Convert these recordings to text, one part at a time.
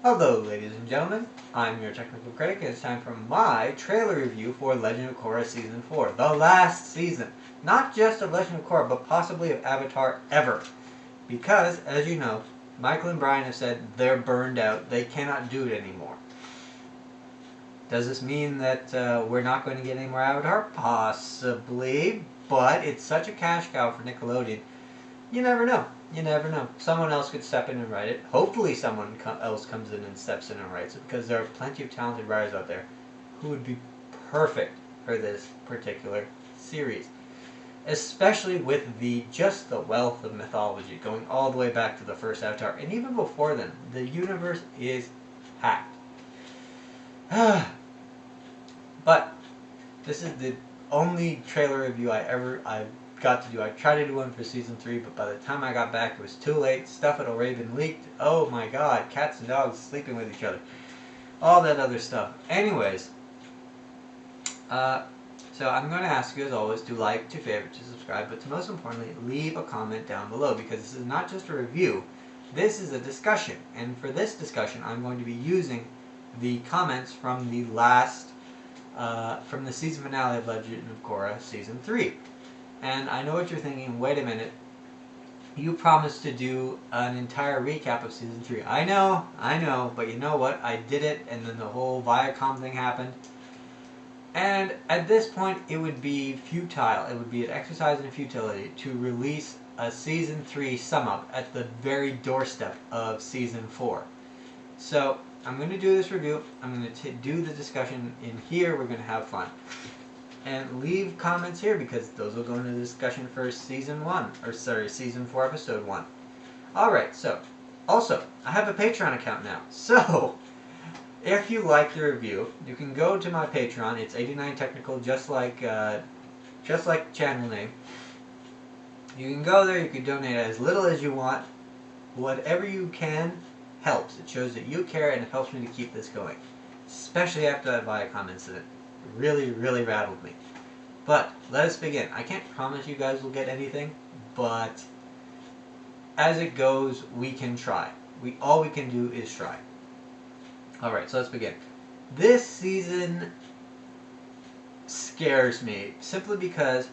Hello, ladies and gentlemen. I'm your technical critic, and it's time for my trailer review for Legend of Korra Season 4, the last season. Not just of Legend of Korra, but possibly of Avatar ever. Because, as you know, Michael and Brian have said they're burned out, they cannot do it anymore. Does this mean that we're not going to get any more Avatar? Possibly, but it's such a cash cow for Nickelodeon. You never know. You never know. Someone else could step in and write it. Hopefully someone else comes in and steps in and writes it, because there are plenty of talented writers out there who would be perfect for this particular series. Especially with just the wealth of mythology going all the way back to the first Avatar. And even before then, the universe is packed. But this is the only trailer review I've got to do. I tried to do one for season 3, but by the time I got back it was too late. Stuff had already been leaked. Oh my god, cats and dogs sleeping with each other. All that other stuff. Anyways, so I'm going to ask you as always to like, to favorite, to subscribe, but to most importantly, leave a comment down below, because this is not just a review, this is a discussion. And for this discussion I'm going to be using the comments from the from the season finale of Legend of Korra Season 3. And I know what you're thinking, wait a minute, you promised to do an entire recap of Season 3. I know, but you know what, I did it, and then the whole Viacom thing happened. And at this point, it would be futile, it would be an exercise in futility to release a Season 3 sum-up at the very doorstep of Season 4. So, I'm going to do this review, I'm going to do the discussion in here, we're going to have fun. And leave comments here, because those will go into the discussion for Season 4, Episode 1. Alright, so, also, I have a Patreon account now. So, if you like the review, you can go to my Patreon. It's 89 Technical, just like channel name. You can go there, you can donate as little as you want. Whatever you can helps. It shows that you care, and it helps me to keep this going. Especially after that Viacom incident. Really, really rattled me. But let us begin. I can't promise you guys will get anything, but as it goes, we can try. All we can do is try. Alright, so let's begin. This season scares me simply because,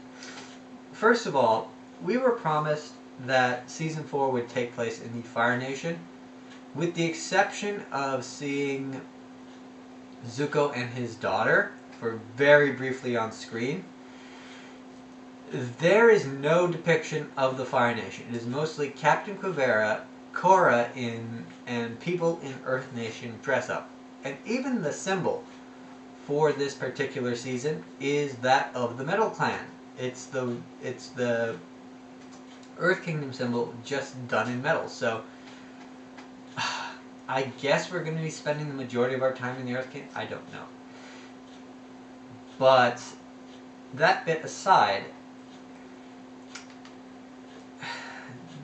first of all, we were promised that Season 4 would take place in the Fire Nation, with the exception of seeing Zuko and his daughter for very briefly on screen. There is no depiction of the Fire Nation. It is mostly Captain Quivera, Korra, and people in Earth Nation dress up. And even the symbol for this particular season is that of the Metal Clan. It's the Earth Kingdom symbol, just done in metal. So I guess we're going to be spending the majority of our time in the Earth Kingdom. I don't know. But that bit aside,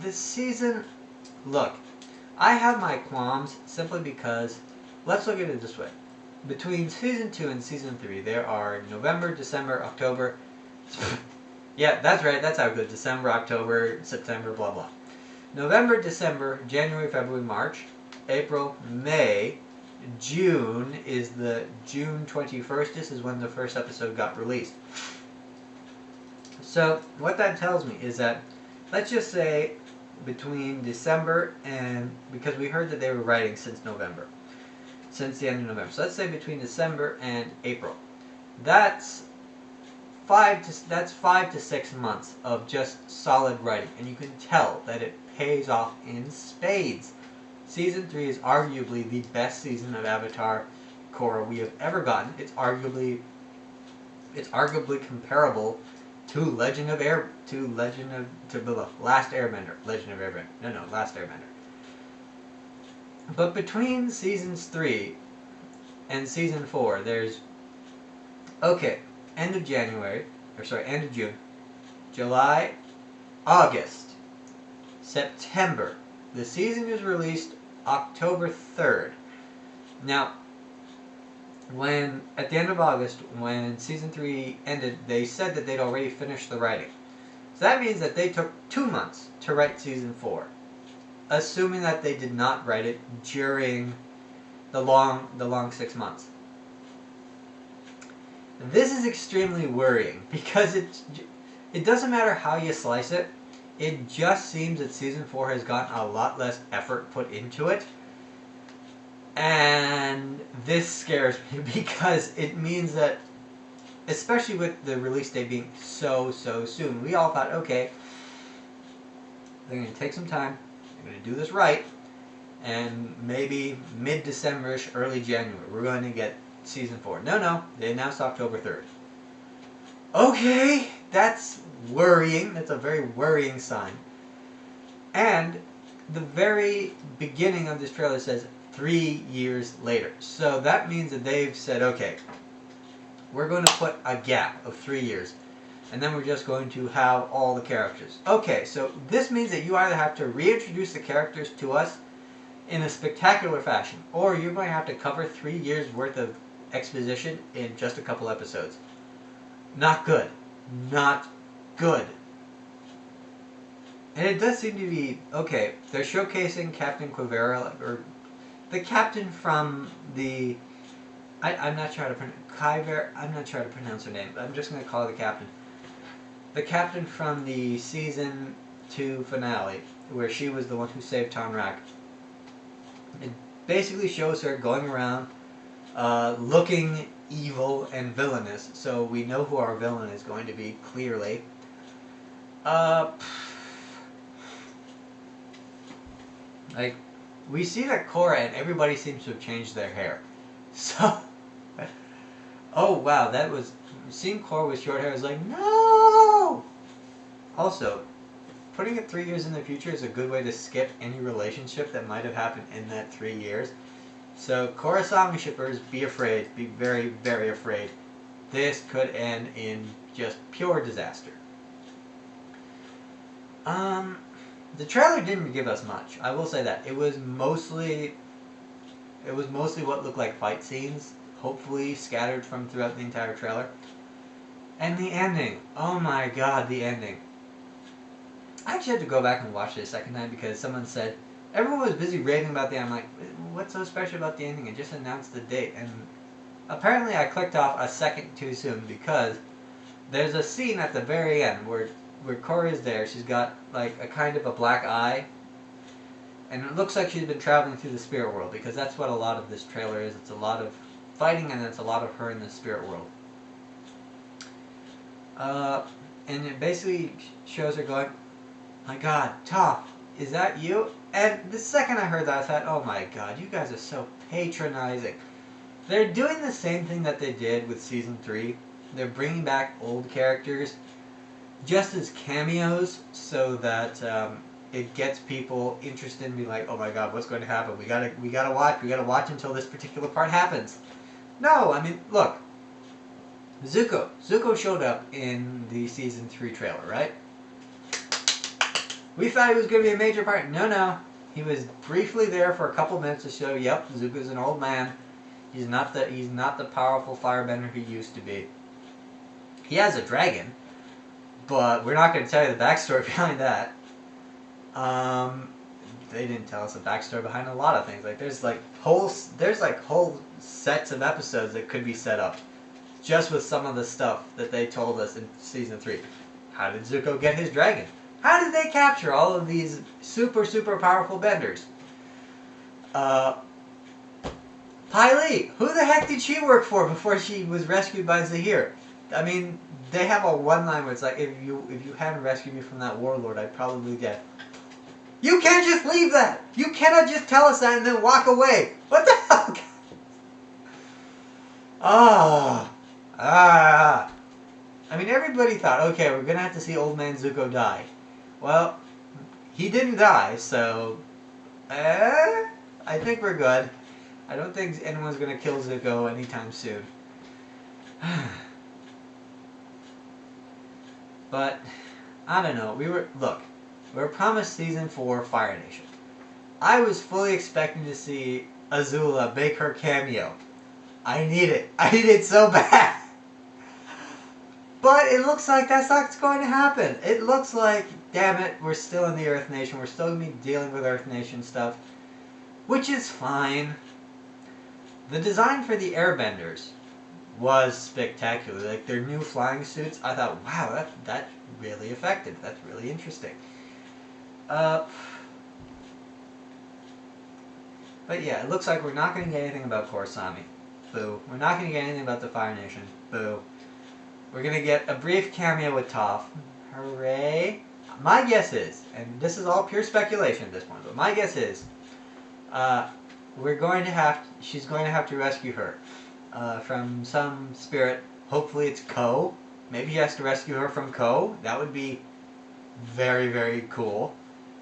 this season, look, I have my qualms simply because, let's look at it this way. Between Season 2 and Season 3, there are November, December, October. Yeah, that's right, that's how good. December, October, September, blah blah. November, December, January, February, March, April, May, June is the June 21st. This is when the first episode got released. So what that tells me is that, let's just say between December and, because we heard that they were writing since November, since the end of November. So let's say between December and April. That's 5 to 6 months of just solid writing, and you can tell that it pays off in spades. Season 3 is arguably the best season of Avatar Korra we have ever gotten. It's arguably comparable to Last Airbender. Last Airbender. But between Seasons 3 and Season 4, there's, end of June, July, August, September. The season is released October 3rd. Now, at the end of August, when Season 3 ended, they said that they'd already finished the writing. So that means that they took 2 months to write Season 4. Assuming that they did not write it during the long 6 months. This is extremely worrying because it doesn't matter how you slice it. It just seems that season 4 has gotten a lot less effort put into it. And this scares me because it means that, especially with the release date being so soon, we all thought, okay, they're going to take some time, they're going to do this right, and maybe mid-December-ish, early January, we're going to get season 4. No, they announced October 3rd. Okay, that's worrying. That's a very worrying sign. And the very beginning of this trailer says 3 years later. So that means that they've said, okay, we're going to put a gap of 3 years, and then we're just going to have all the characters. Okay, so this means that you either have to reintroduce the characters to us in a spectacular fashion, or you're going to have to cover 3 years worth of exposition in just a couple episodes. Not good. Not good. And it does seem to be, okay, they're showcasing Captain Quivera, or the captain from the, I'm not sure how to pronounce, I'm not sure how to pronounce her name, but I'm just going to call her the captain. The captain from the season 2 finale, where she was the one who saved Tonrak. It basically shows her going around looking evil and villainous, so we know who our villain is going to be, clearly. Like, we see that Korra and everybody seems to have changed their hair. So, oh wow, that was, seeing Korra with short hair is like, no! Also, putting it 3 years in the future is a good way to skip any relationship that might have happened in that 3 years. So, Korrasami shippers, be afraid. Be very, very afraid. This could end in just pure disaster. The trailer didn't give us much. I will say that. It was mostly what looked like fight scenes, hopefully scattered from throughout the entire trailer. And the ending. Oh my god, the ending. I actually had to go back and watch it a second time because someone said, everyone was busy raving about the ending. I'm like, what's so special about the ending? It just announced the date. And apparently I clicked off a second too soon because there's a scene at the very end where Korra is there. She's got like a kind of a black eye. And it looks like she's been traveling through the spirit world because that's what a lot of this trailer is. It's a lot of fighting and it's a lot of her in the spirit world. And it basically shows her going, my god, Toph, is that you? And the second I heard that, I thought, oh my god, you guys are so patronizing. They're doing the same thing that they did with Season 3. They're bringing back old characters just as cameos so that it gets people interested and be like, oh my god, what's going to happen? We gotta watch until this particular part happens. No, I mean, look. Zuko showed up in the Season 3 trailer, right? We thought he was going to be a major part. No. He was briefly there for a couple minutes to show, yep, Zuko's an old man. He's not the powerful firebender he used to be. He has a dragon, but we're not going to tell you the backstory behind that. They didn't tell us the backstory behind a lot of things. Like there's whole sets of episodes that could be set up just with some of the stuff that they told us in Season 3. How did Zuko get his dragon? How did they capture all of these super powerful benders? Pai Li, who the heck did she work for before she was rescued by Zahir? I mean, they have a one-line where it's like, if you hadn't rescued me from that warlord, I'd probably be dead. You can't just leave that! You cannot just tell us that and then walk away! What the hell? I mean, everybody thought, okay, we're gonna have to see old man Zuko die. Well, he didn't die, so I think we're good. I don't think anyone's gonna kill Zuko anytime soon. But I don't know. We were promised Season 4 Fire Nation. I was fully expecting to see Azula make her cameo. I need it. I need it so bad. But it looks like that's not going to happen. It looks like, damn it, we're still in the Earth Nation. We're still going to be dealing with Earth Nation stuff. Which is fine. The design for the airbenders was spectacular. Like their new flying suits, I thought, wow, that's really effective. That's really interesting. But yeah, it looks like we're not going to get anything about Korra. Boo. We're not going to get anything about the Fire Nation. Boo. We're going to get a brief cameo with Toph. Hooray. My guess is, and this is all pure speculation at this point, but my guess is, she's going to have to rescue her from some spirit. Hopefully it's Ko. Maybe he has to rescue her from Ko. That would be very, very cool,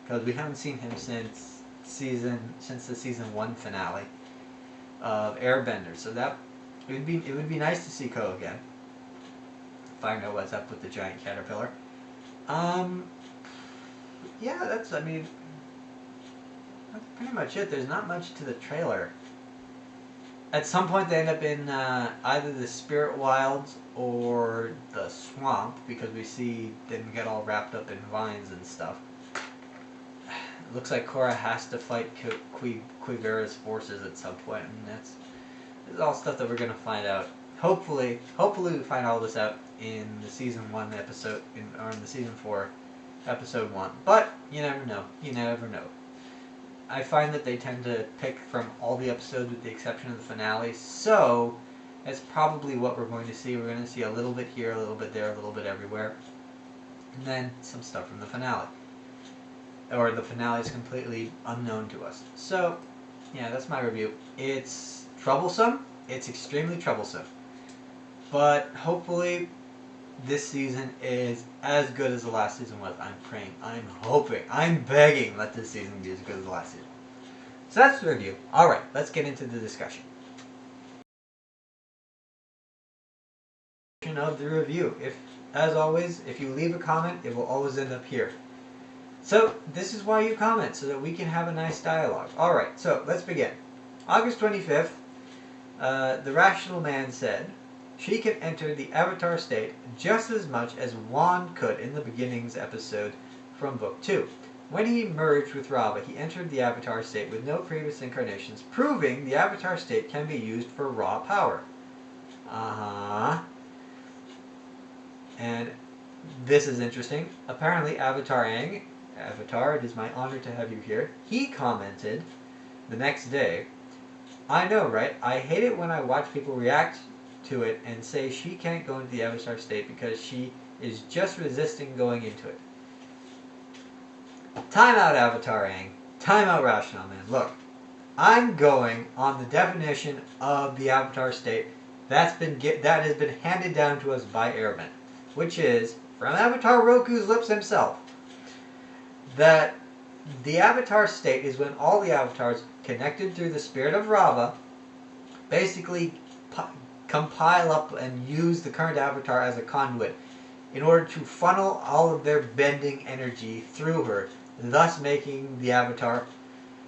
because we haven't seen him since the season 1 finale of Airbender. So that it would be nice to see Ko again. Find out what's up with the giant caterpillar. Yeah, that's pretty much it. There's not much to the trailer. At some point they end up in either the Spirit Wilds or the swamp, because we see them get all wrapped up in vines and stuff. It looks like Korra has to fight Quivera's forces at some point, and this is all stuff that we're going to find out. Hopefully we find all this out in the season 1 episode, or in the season 4 episode 1. But you never know. You never know. I find that they tend to pick from all the episodes with the exception of the finale, so that's probably what we're going to see. We're going to see a little bit here, a little bit there, a little bit everywhere, and then some stuff from the finale. Or the finale is completely unknown to us. So, yeah, that's my review. It's troublesome. It's extremely troublesome. But hopefully this season is as good as the last season was. I'm praying, I'm hoping, I'm begging let this season be as good as the last season. So that's the review. Alright, let's get into the discussion of the review. As always, if you leave a comment, it will always end up here. So this is why you comment, so that we can have a nice dialogue. Alright, so let's begin. August 25th, the rational man said, she can enter the Avatar state just as much as Wan could in the beginnings episode from Book 2. When he merged with Raava, he entered the Avatar state with no previous incarnations, proving the Avatar state can be used for raw power. And this is interesting. Apparently Avatar Aang, Avatar, it is my honor to have you here, he commented the next day, I know, right? I hate it when I watch people react to it and say she can't go into the Avatar state because she is just resisting going into it. Time out, Avatar Aang. Time out, Rational Man. Look, I'm going on the definition of the Avatar state that has been handed down to us by Airmen, which is, from Avatar Roku's lips himself, that the Avatar state is when all the avatars connected through the spirit of Raava basically compile up and use the current avatar as a conduit in order to funnel all of their bending energy through her, thus making the avatar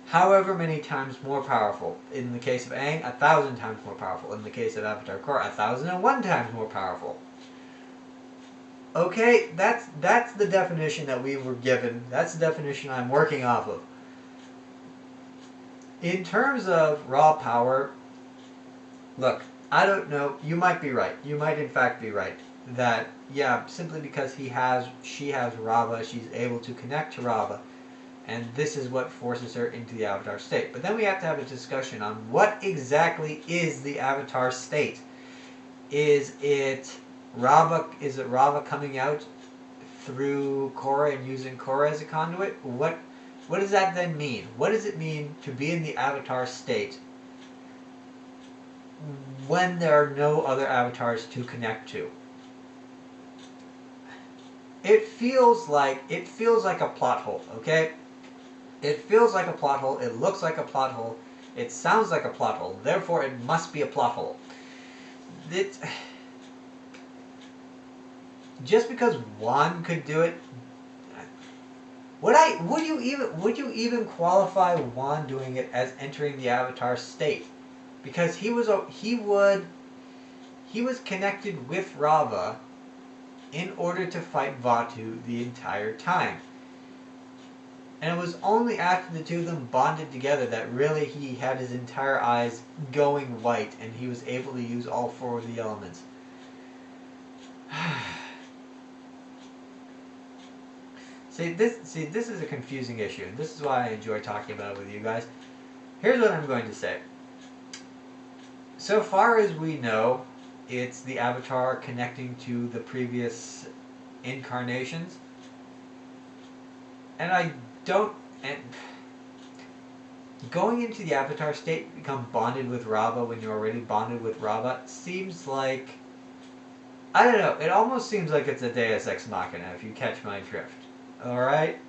however many times more powerful. In the case of Aang, 1,000 times more powerful. In the case of Avatar Korra, 1,001 times more powerful. Okay, that's the definition that we were given. That's the definition I'm working off of. In terms of raw power, look, I don't know, you might be right. You might in fact be right. That, yeah, simply because she has Raava, she's able to connect to Raava. And this is what forces her into the Avatar state. But then we have to have a discussion on what exactly is the Avatar state. Is it Raava coming out through Korra and using Korra as a conduit? What does that then mean? What does it mean to be in the Avatar state when there are no other avatars to connect to? It feels like a plot hole, okay? It feels like a plot hole, it looks like a plot hole, it sounds like a plot hole, therefore it must be a plot hole. Just because Wan could do it, would you even qualify Wan doing it as entering the Avatar state? Because he was connected with Raava in order to fight Vatu the entire time. And it was only after the two of them bonded together that really he had his entire eyes going white and he was able to use all four of the elements. See, this is a confusing issue, and this is why I enjoy talking about it with you guys. Here's what I'm going to say. So far as we know, it's the Avatar connecting to the previous incarnations. And I don't... And going into the Avatar state, become bonded with Raava when you're already bonded with Raava, seems like... I don't know, it almost seems like it's a Deus Ex Machina, if you catch my drift. Alright?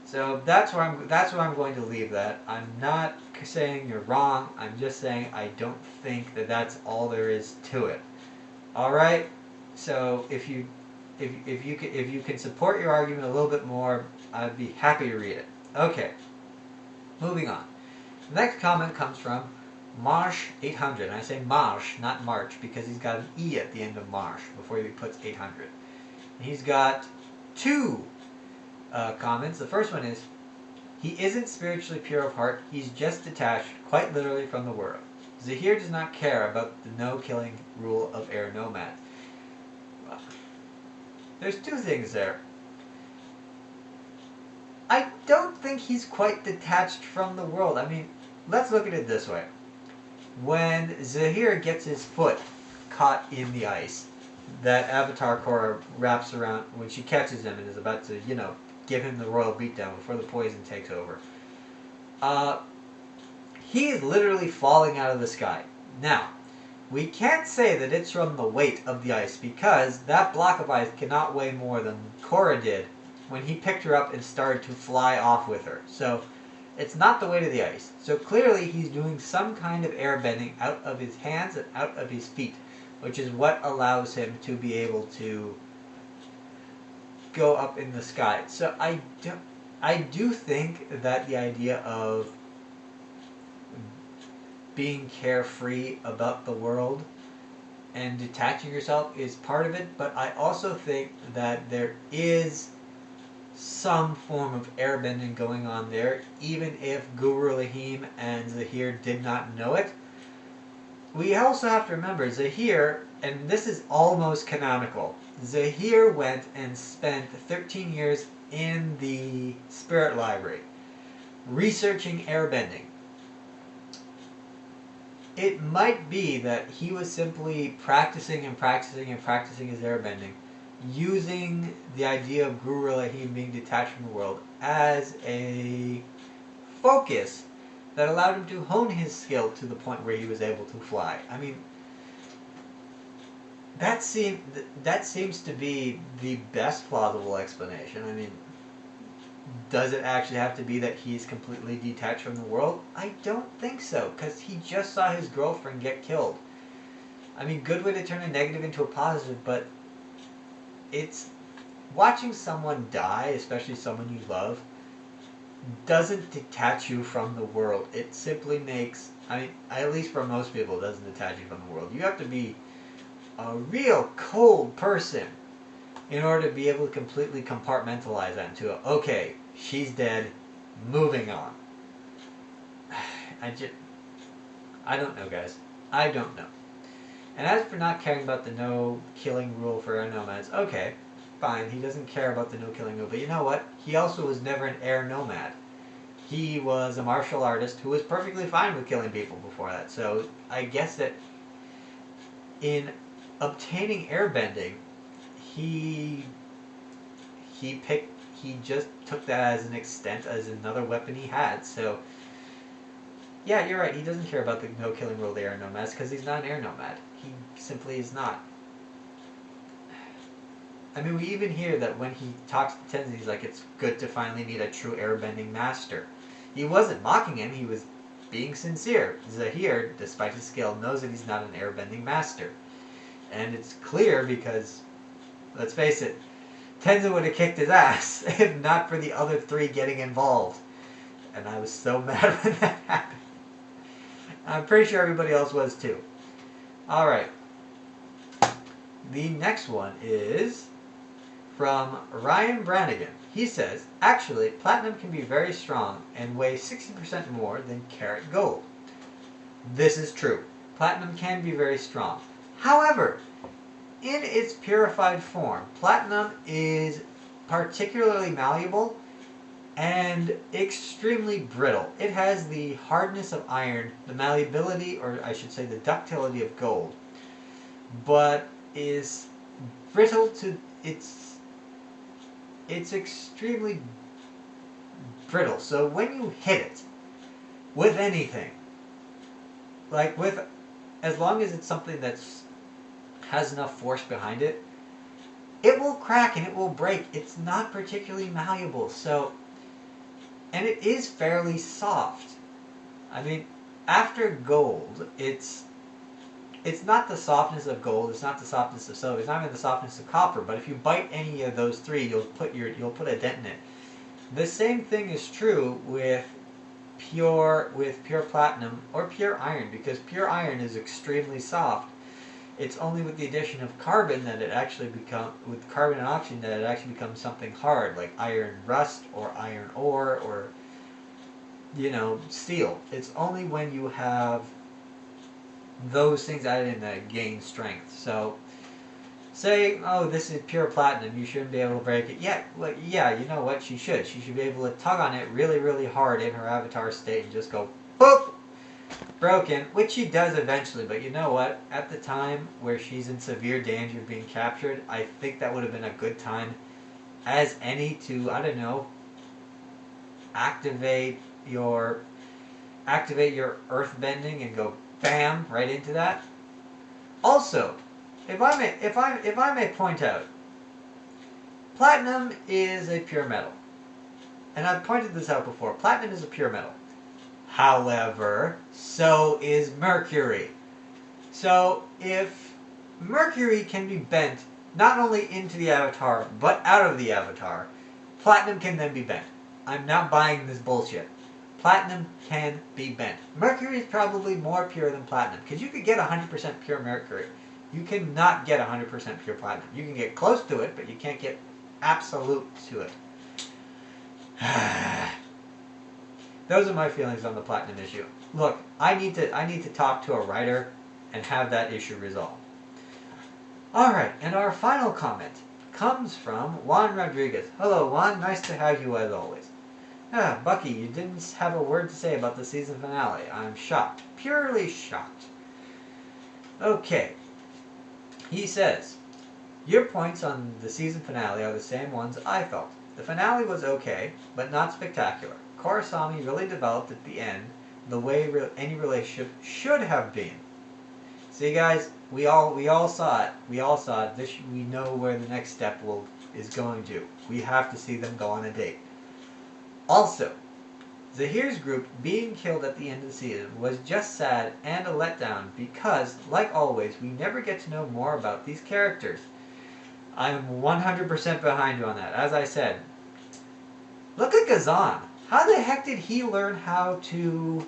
So that's where I'm going to leave that. I'm not saying you're wrong. I'm just saying I don't think that that's all there is to it. All right. So if you can support your argument a little bit more, I'd be happy to read it. Okay. Moving on. The next comment comes from Marsh 800. And I say Marsh, not March, because he's got an E at the end of Marsh before he puts 800. He's got two comments. The first one is, he isn't spiritually pure of heart, he's just detached, quite literally, from the world. Zahir does not care about the no-killing rule of air nomads. Well, there's two things there. I don't think he's quite detached from the world. I mean, let's look at it this way. When Zahir gets his foot caught in the ice, that Avatar Korra wraps around when she catches him and is about to, give him the royal beatdown before the poison takes over. He is literally falling out of the sky. Now, we can't say that it's from the weight of the ice because that block of ice cannot weigh more than Korra did when he picked her up and started to fly off with her. So, it's not the weight of the ice. So clearly he's doing some kind of air bending out of his hands and out of his feet, which is what allows him to be able to go up in the sky. So I do think that the idea of being carefree about the world and detaching yourself is part of it, but I also think that there is some form of airbending going on there, even if Guru Lahim and Zahir did not know it. We also have to remember Zahir, and this is almost canonical, Zahir went and spent 13 years in the Spirit Library researching airbending. It might be that he was simply practicing and practicing and practicing his airbending, using the idea of Guru Lahim being detached from the world as a focus that allowed him to hone his skill to the point where he was able to fly. I mean, that seems to be the best plausible explanation. I mean, does it actually have to be that he's completely detached from the world? I don't think so, because he just saw his girlfriend get killed. I mean, good way to turn a negative into a positive, but it's watching someone die, especially someone you love, doesn't detach you from the world. It simply makes, I mean, at least for most people, it doesn't detach you from the world. You have to be a real cold person in order to be able to completely compartmentalize that into okay, she's dead, moving on. I don't know, guys. I don't know. And as for not caring about the no-killing rule for air nomads, okay, fine, he doesn't care about the no-killing rule, but you know what? He also was never an air nomad. He was a martial artist who was perfectly fine with killing people before that, so I guess that in obtaining airbending, he just took that as an extent, as another weapon he had. So yeah, you're right, he doesn't care about the no killing rule of the air nomads because he's not an air nomad. He simply is not. I mean, we even hear that when he talks to Tenzin, he's like, it's good to finally meet a true airbending master. He wasn't mocking him, he was being sincere. Zahir, despite his skill, knows that he's not an airbending master. And it's clear because, let's face it, Tenzin would have kicked his ass if not for the other three getting involved. And I was so mad when that happened. I'm pretty sure everybody else was too. Alright. The next one is from Ryan Brannigan. he says, actually, platinum can be very strong and weigh 60% more than carat gold. This is true. Platinum can be very strong. However, in its purified form, platinum is particularly malleable and extremely brittle. It has the hardness of iron, the malleability, or I should say the ductility of gold, but is brittle to it's extremely brittle. So when you hit it with anything, like with, as long as it's something that's has enough force behind it, it will crack and it will break. It's not particularly malleable. So, and it is fairly soft. I mean, after gold, it's not the softness of gold, it's not the softness of silver, it's not even the softness of copper, but if you bite any of those three, you'll put a dent in it. The same thing is true with pure platinum or pure iron, because pure iron is extremely soft. It's only with the addition of carbon that it actually with carbon and oxygen that it actually becomes something hard, like iron rust or iron ore or, steel. It's only when you have those things added in that gain strength. So, say, oh, this is pure platinum, you shouldn't be able to break it. Yeah, you know what, she should. She should be able to tug on it really, really hard in her avatar state and just go, boop! Broken, which she does eventually, but you know what? At the time where she's in severe danger of being captured, I think that would have been a good time as any to, I don't know, activate your earth bending and go bam right into that. Also, if I may point out, platinum is a pure metal. And I've pointed this out before. Platinum is a pure metal. However, so is mercury. So if mercury can be bent not only into the avatar, but out of the avatar, platinum can then be bent. I'm not buying this bullshit. Platinum can be bent. Mercury is probably more pure than platinum, because you could get 100% pure mercury. You cannot get 100% pure platinum. You can get close to it, but you can't get absolute to it. Those are my feelings on the platinum issue. Look, I need to talk to a writer and have that issue resolved. Alright, and our final comment comes from Juan Rodriguez. Hello Juan, nice to have you as always. Bucky, you didn't have a word to say about the season finale. I'm shocked. Purely shocked. Okay. He says, your points on the season finale are the same ones I felt. The finale was okay, but not spectacular. Korra really developed at the end the way any relationship should have been. See guys, we all saw it. We know where the next step is going to. We have to see them go on a date. Also, Zahir's group being killed at the end of the season was just sad and a letdown because, like always, we never get to know more about these characters. I'm 100% behind you on that. As I said, look at Gazan. How the heck did he learn how to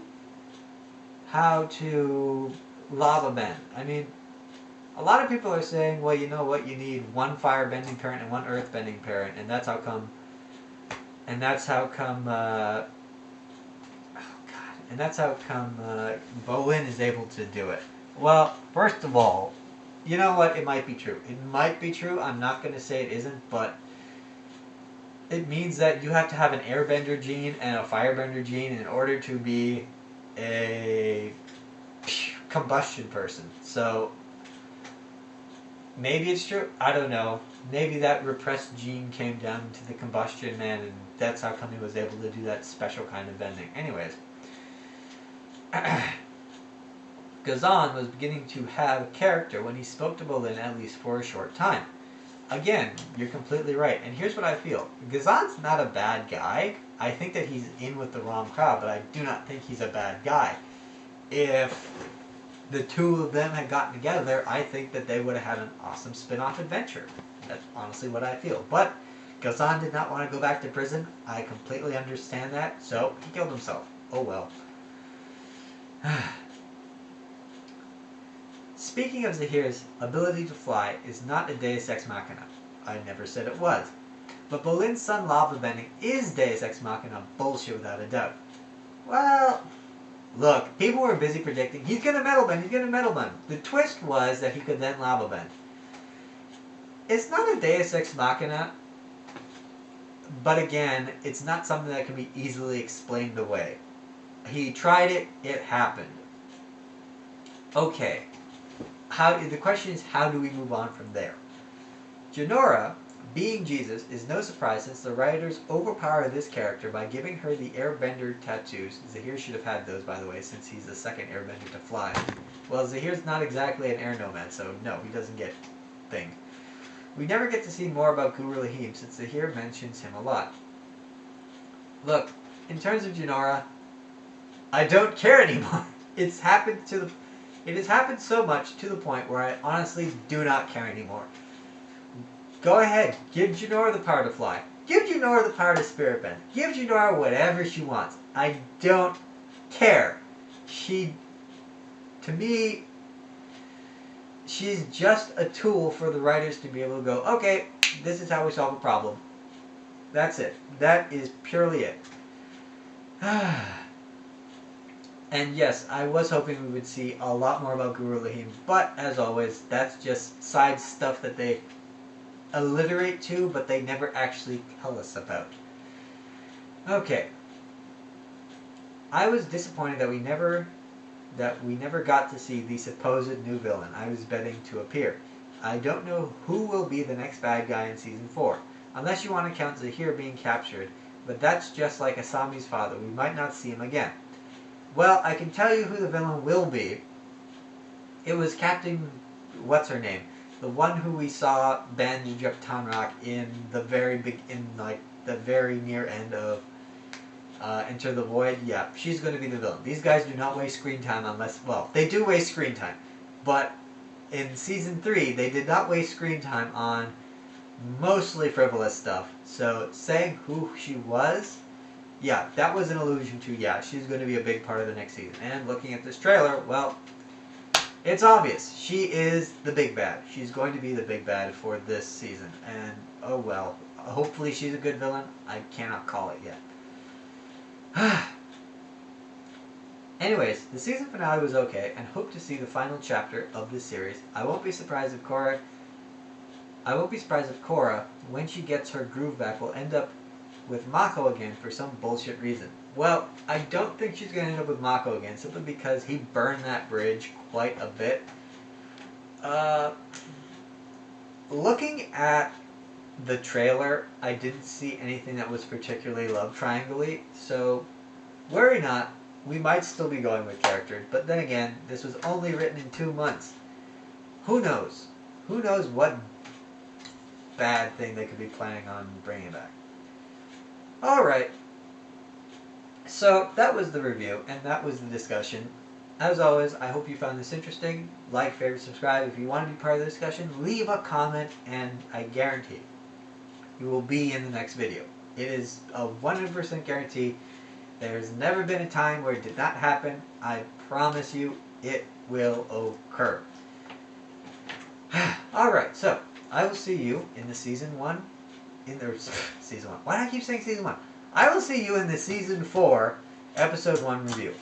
lava bend? I mean, a lot of people are saying, well, you know what, you need one fire bending parent and one earth bending parent, and that's how come Bolin is able to do it. Well, first of all, you know what, it might be true. It might be true, I'm not going to say it isn't, but it means that you have to have an airbender gene and a firebender gene in order to be a combustion person. So, maybe it's true, I don't know. Maybe that repressed gene came down to the combustion man and that's how come he was able to do that special kind of bending. Anyways. Gazan was beginning to have character when he spoke to Bolin at least for a short time. Again, you're completely right. And here's what I feel. Gazan's not a bad guy. I think that he's in with the wrong crowd, but I do not think he's a bad guy. If the two of them had gotten together, I think that they would have had an awesome spin-off adventure. That's honestly what I feel. But Gazan did not want to go back to prison. I completely understand that, so he killed himself. Oh well. Speaking of Zahir's ability to fly is not a deus ex machina. I never said it was. But Bolin's son lava bending is Deus Ex Machina bullshit without a doubt. Well, look, people were busy predicting he's gonna metal bend, he's gonna metal bend. The twist was that he could then lava bend. It's not a Deus Ex Machina, but again, it's not something that can be easily explained away. He tried it, it happened. Okay. The question is, how do we move on from there? Jinora, being Jesus, is no surprise since the writers overpower this character by giving her the airbender tattoos. Zahir should have had those, by the way, since he's the second airbender to fly. Well, Zahir's not exactly an air nomad, so no, he doesn't get thing. We never get to see more about Guru Lahim since Zahir mentions him a lot. Look, in terms of Jinora, I don't care anymore. It has happened so much to the point where I honestly do not care anymore. Go ahead, give Jinora the power to fly. Give Jinora the power to spirit bend. Give Jinora whatever she wants. I don't care. To me, she's just a tool for the writers to be able to go, okay, this is how we solve a problem. That's it. That is purely it. And yes, I was hoping we would see a lot more about Guru Lahim, but as always, that's just side stuff that they alliterate to, but they never actually tell us about. Okay. I was disappointed that we never got to see the supposed new villain I was betting to appear. I don't know who will be the next bad guy in Season 4, unless you want to count Zahir being captured, but that's just like Asami's father, we might not see him again. Well, I can tell you who the villain will be. It was Captain... what's her name? The one who we saw bandage up Tanrak in the very near end of Enter the Void. Yeah, she's going to be the villain. These guys do not waste screen time unless... well, they do waste screen time. But in Season 3, they did not waste screen time on mostly frivolous stuff. So saying who she was... yeah, that was an allusion to, yeah, she's going to be a big part of the next season. And looking at this trailer, well, it's obvious. She is the big bad. She's going to be the big bad for this season. And, oh well, hopefully she's a good villain. I cannot call it yet. Anyways, the season finale was okay, and hope to see the final chapter of this series. I won't be surprised if Korra, when she gets her groove back, will end up with Mako again for some bullshit reason. Well, I don't think she's going to end up with Mako again, simply because he burned that bridge quite a bit. Looking at the trailer, I didn't see anything that was particularly love triangle-y, so worry not, we might still be going with characters, but then again, this was only written in 2 months. Who knows? Who knows what bad thing they could be planning on bringing back. Alright, so that was the review, and that was the discussion. As always, I hope you found this interesting. Like, favorite, subscribe. If you want to be part of the discussion, leave a comment, and I guarantee you will be in the next video. It is a 100% guarantee. There's never been a time where it did not happen. I promise you, it will occur. Alright, so, I will see you in the Season 1. Season 1. Why do I keep saying Season 1? I will see you in the Season 4, Episode 1 review.